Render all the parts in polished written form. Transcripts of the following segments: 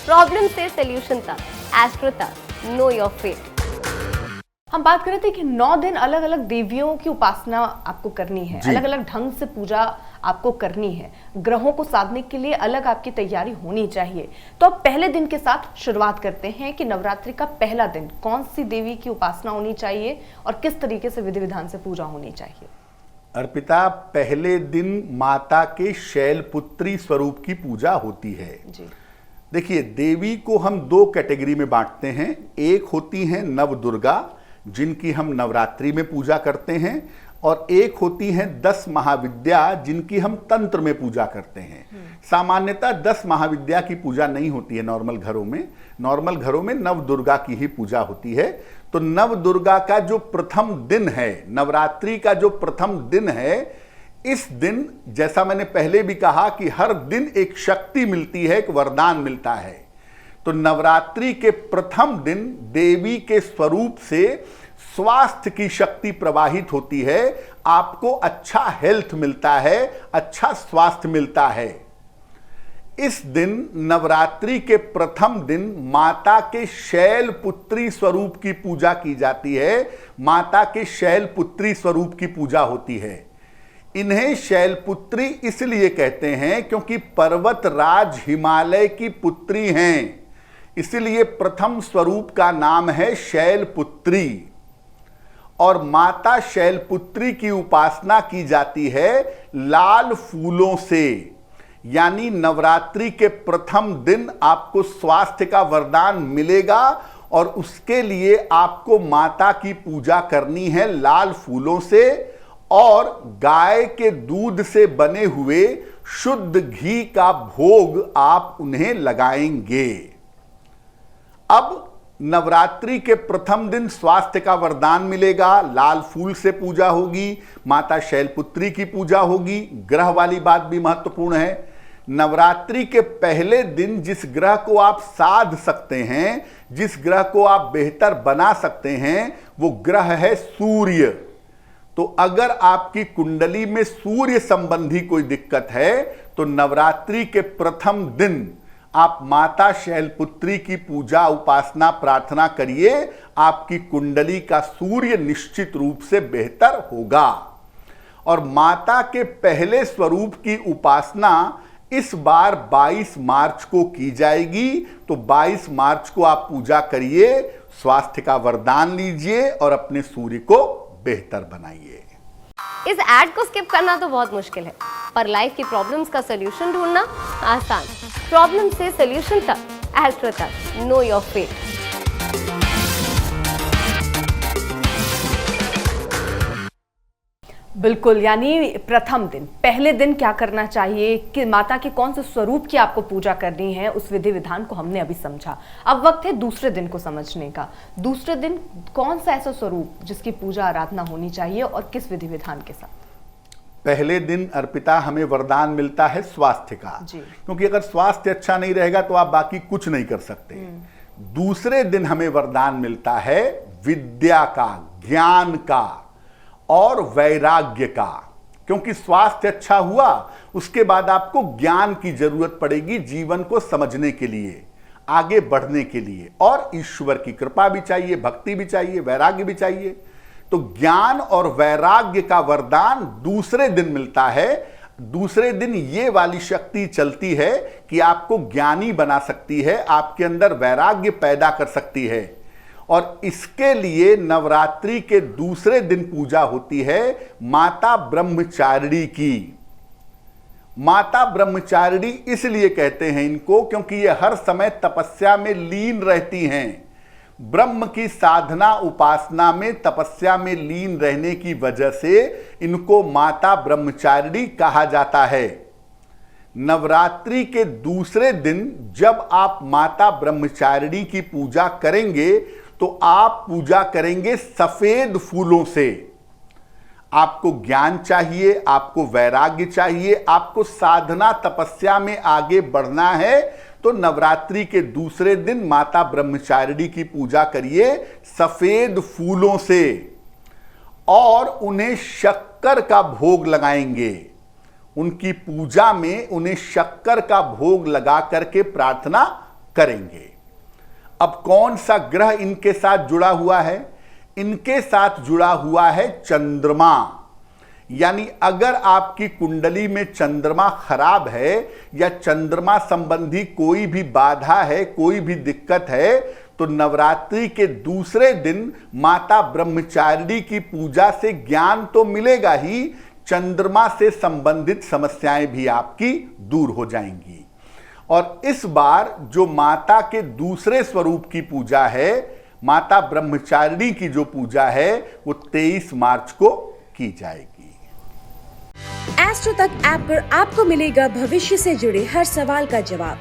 Problem से solution तक, astro तक, नो योर फेट। हम बात कर रहे थे कि 9 दिन अलग अलग देवियों की उपासना आपको करनी है, अलग अलग ढंग से पूजा आपको करनी है, ग्रहों को साधने के लिए अलग आपकी तैयारी होनी चाहिए। तो अब पहले दिन के साथ शुरुआत करते हैं कि नवरात्रि का पहला दिन कौन सी देवी की उपासना होनी चाहिए और किस तरीके से विधि विधान से पूजा होनी चाहिए। अर्पिता, पहले दिन माता के शैलपुत्री स्वरूप की पूजा होती है जी। देखिए, देवी को हम 2 कैटेगरी में बांटते हैं। एक होती हैं नव दुर्गा, जिनकी हम नवरात्रि में पूजा करते हैं, और एक होती हैं 10 महाविद्या, जिनकी हम तंत्र में पूजा करते हैं। सामान्यतः 10 महाविद्या की पूजा नहीं होती है नॉर्मल घरों में। नॉर्मल घरों में नव दुर्गा की ही पूजा होती है। तो नव दुर्गा का जो प्रथम दिन है, नवरात्रि का जो प्रथम दिन है, इस दिन जैसा मैंने पहले भी कहा कि हर दिन एक शक्ति मिलती है, एक वरदान मिलता है। तो नवरात्रि के प्रथम दिन देवी के स्वरूप से स्वास्थ्य की शक्ति प्रवाहित होती है। आपको अच्छा हेल्थ मिलता है, अच्छा स्वास्थ्य मिलता है। इस दिन नवरात्रि के प्रथम दिन माता के शैलपुत्री स्वरूप की पूजा की जाती है। माता के शैलपुत्री स्वरूप की पूजा होती है। इन्हें शैलपुत्री इसलिए कहते हैं क्योंकि पर्वतराज हिमालय की पुत्री हैं, इसलिए प्रथम स्वरूप का नाम है शैलपुत्री। और माता शैलपुत्री की उपासना की जाती है लाल फूलों से। यानी नवरात्रि के प्रथम दिन आपको स्वास्थ्य का वरदान मिलेगा और उसके लिए आपको माता की पूजा करनी है लाल फूलों से, और गाय के दूध से बने हुए शुद्ध घी का भोग आप उन्हें लगाएंगे। अब नवरात्रि के प्रथम दिन स्वास्थ्य का वरदान मिलेगा, लाल फूल से पूजा होगी, माता शैलपुत्री की पूजा होगी। ग्रह वाली बात भी महत्वपूर्ण है। नवरात्रि के पहले दिन जिस ग्रह को आप साध सकते हैं, जिस ग्रह को आप बेहतर बना सकते हैं, वो ग्रह है सूर्य। तो अगर आपकी कुंडली में सूर्य संबंधी कोई दिक्कत है तो नवरात्रि के प्रथम दिन आप माता शैलपुत्री की पूजा, उपासना, प्रार्थना करिए। आपकी कुंडली का सूर्य निश्चित रूप से बेहतर होगा। और माता के पहले स्वरूप की उपासना इस बार 22 मार्च को की जाएगी। तो 22 मार्च को आप पूजा करिए, स्वास्थ्य का वरदान लीजिए और अपने सूर्य को बेहतर बनाइए। इस ऐड को स्किप करना तो बहुत मुश्किल है, पर लाइफ की प्रॉब्लम्स का सोल्यूशन ढूंढना आसान। प्रॉब्लम से सोल्यूशन तक, एस्ट्रो तक, नो योर फेट। बिल्कुल, यानी प्रथम दिन, पहले दिन क्या करना चाहिए, कि माता के कौन से स्वरूप की आपको पूजा करनी है, उस विधि विधान को हमने अभी समझा। अब वक्त है दूसरे दिन को समझने का। दूसरे दिन कौन सा ऐसा स्वरूप जिसकी पूजा आराधना होनी चाहिए और किस विधि विधान के साथ। पहले दिन अर्पिता हमें वरदान मिलता है स्वास्थ्य का, क्योंकि अगर स्वास्थ्य अच्छा नहीं रहेगा तो आप बाकी कुछ नहीं कर सकते। दूसरे दिन हमें वरदान मिलता है विद्या का, ज्ञान का और वैराग्य का, क्योंकि स्वास्थ्य अच्छा हुआ उसके बाद आपको ज्ञान की जरूरत पड़ेगी जीवन को समझने के लिए, आगे बढ़ने के लिए, और ईश्वर की कृपा भी चाहिए, भक्ति भी चाहिए, वैराग्य भी चाहिए। तो ज्ञान और वैराग्य का वरदान दूसरे दिन मिलता है। दूसरे दिन ये वाली शक्ति चलती है कि आपको ज्ञानी बना सकती है, आपके अंदर वैराग्य पैदा कर सकती है। और इसके लिए नवरात्रि के दूसरे दिन पूजा होती है माता ब्रह्मचारिणी की। माता ब्रह्मचारिणी इसलिए कहते हैं इनको क्योंकि ये हर समय तपस्या में लीन रहती हैं। ब्रह्म की साधना, उपासना में, तपस्या में लीन रहने की वजह से इनको माता ब्रह्मचारिणी कहा जाता है। नवरात्रि के दूसरे दिन जब आप माता ब्रह्मचारिणी की पूजा करेंगे तो आप पूजा करेंगे सफेद फूलों से। आपको ज्ञान चाहिए, आपको वैराग्य चाहिए, आपको साधना, तपस्या में आगे बढ़ना है तो नवरात्रि के दूसरे दिन माता ब्रह्मचारिणी की पूजा करिए सफेद फूलों से, और उन्हें शक्कर का भोग लगाएंगे। उनकी पूजा में उन्हें शक्कर का भोग लगा करके प्रार्थना करेंगे। अब कौन सा ग्रह इनके साथ जुड़ा हुआ है? इनके साथ जुड़ा हुआ है चंद्रमा। यानी अगर आपकी कुंडली में चंद्रमा खराब है या चंद्रमा संबंधी कोई भी बाधा है, कोई भी दिक्कत है, तो नवरात्रि के दूसरे दिन माता ब्रह्मचारिणी की पूजा से ज्ञान तो मिलेगा ही, चंद्रमा से संबंधित समस्याएं भी आपकी दूर हो जाएंगी। और इस बार जो माता के दूसरे स्वरूप की पूजा है, माता ब्रह्मचारिणी की जो पूजा है, वो 23 मार्च को की जाएगी। एस्ट्रो तक ऐप पर आपको मिलेगा भविष्य से जुड़े हर सवाल का जवाब।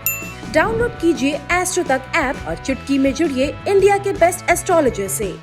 डाउनलोड कीजिए एस्ट्रो तक ऐप और चुटकी में जुड़िए इंडिया के बेस्ट एस्ट्रोलॉजर से।